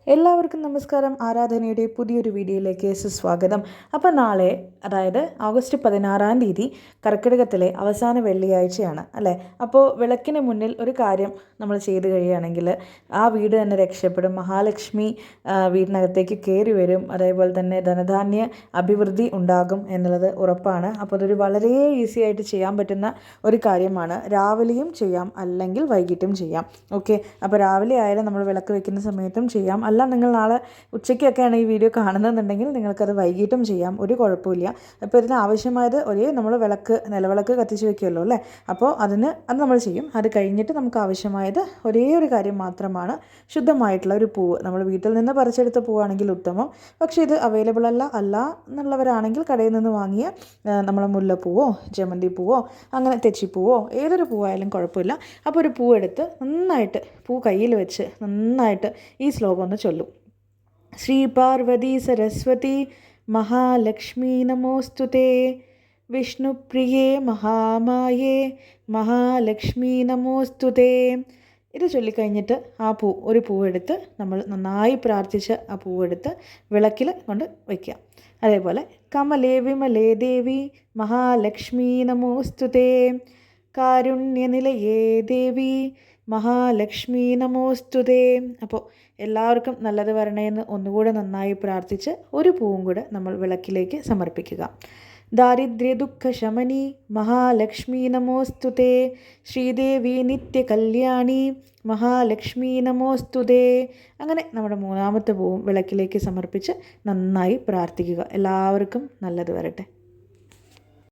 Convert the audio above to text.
എല്ലാവർക്കും നമസ്കാരം. ആരാധനയുടെ പുതിയൊരു വീഡിയോയിലേക്ക് സുസ്വാഗതം. അപ്പോൾ നാളെ, അതായത് ഓഗസ്റ്റ് 16-ാം തീയതി, കർക്കിടകത്തിലെ അവസാന വെള്ളിയാഴ്ചയാണ് അല്ലേ. അപ്പോൾ വിളക്കിന് മുന്നിൽ ഒരു കാര്യം നമ്മൾ ചെയ്തു കഴിയുകയാണെങ്കിൽ ആ വീട് തന്നെ രക്ഷപ്പെടും. മഹാലക്ഷ്മി വീടിനകത്തേക്ക് കയറി വരും. അതേപോലെ തന്നെ ധനധാന്യ അഭിവൃദ്ധി ഉണ്ടാകും എന്നുള്ളത് ഉറപ്പാണ്. അപ്പോൾ അതൊരു വളരെ ഈസി ആയിട്ട് ചെയ്യാൻ പറ്റുന്ന ഒരു കാര്യമാണ്. രാവിലെയും ചെയ്യാം, അല്ലെങ്കിൽ വൈകിട്ടും ചെയ്യാം. ഓക്കെ, അപ്പോൾ രാവിലെ ആയാലും നമ്മൾ വിളക്ക് വെക്കുന്ന സമയത്തും ചെയ്യാം. അല്ല, നിങ്ങൾ നാളെ ഉച്ചയ്ക്കൊക്കെയാണ് ഈ വീഡിയോ കാണുന്നതെന്നുണ്ടെങ്കിൽ നിങ്ങൾക്കത് വൈകിട്ടും ചെയ്യാം, ഒരു കുഴപ്പമില്ല. അപ്പോൾ ഇതിന് ആവശ്യമായത് നമ്മൾ നിലവിളക്ക് കത്തിച്ച് വെക്കുമല്ലോ അല്ലേ. അപ്പോൾ അത് നമ്മൾ ചെയ്യും. അത് കഴിഞ്ഞിട്ട് നമുക്ക് ആവശ്യമായത് ഒരേ ഒരു കാര്യം മാത്രമാണ്, ശുദ്ധമായിട്ടുള്ള ഒരു പൂവ്. നമ്മൾ വീട്ടിൽ നിന്ന് പറിച്ചെടുത്ത പൂവാണെങ്കിൽ ഉത്തമം. പക്ഷേ ഇത് അവൈലബിൾ അല്ല എന്നുള്ളവരാണെങ്കിൽ കടയിൽ നിന്ന് വാങ്ങിയ നമ്മളെ മുല്ലപ്പൂവോ ജമന്തി പൂവോ അങ്ങനെ തെച്ചിപ്പൂവോ ഏതൊരു പൂവായാലും കുഴപ്പമില്ല. അപ്പോൾ ഒരു പൂവെടുത്ത് നന്നായിട്ട് പൂ കയ്യിൽ വെച്ച് നന്നായിട്ട് ഈ ശ്ലോകം ഒന്ന് ചൊല്ലും. ശ്രീ പാർവതി സരസ്വതി മഹാലക്ഷ്മി നമോസ്തുതേ, വിഷ്ണുപ്രിയേ മഹാമായേ മഹാലക്ഷ്മി നമോസ്തുതേ. ഇത് ചൊല്ലിക്കഴിഞ്ഞിട്ട് ഒരു പൂവെടുത്ത് നമ്മൾ നന്നായി പ്രാർത്ഥിച്ച് ആ പൂവെടുത്ത് വിളക്കിൽ കൊണ്ട് വയ്ക്കുക. അതേപോലെ കമലേ വിമലേ ദേവി മഹാലക്ഷ്മി നമോസ്തുതേ, കാരുണ്യനിലയേ ദേവി മഹാലക്ഷ്മി നമോസ്തുതേ. അപ്പോൾ എല്ലാവർക്കും നല്ലത് വരണേന്ന് ഒന്നുകൂടെ നന്നായി പ്രാർത്ഥിച്ച് ഒരു പൂവും കൂടെ നമ്മൾ വിളക്കിലേക്ക് സമർപ്പിക്കുക. ദാരിദ്ര്യ ദുഃഖ ശമനി മഹാലക്ഷ്മി നമോസ്തുതേ, ശ്രീദേവി നിത്യകല്യാണി മഹാലക്ഷ്മി നമോസ്തുതേ. അങ്ങനെ നമ്മുടെ മൂന്നാമത്തെ പൂവും വിളക്കിലേക്ക് സമർപ്പിച്ച് നന്നായി പ്രാർത്ഥിക്കുക. എല്ലാവർക്കും നല്ലത് വരട്ടെ.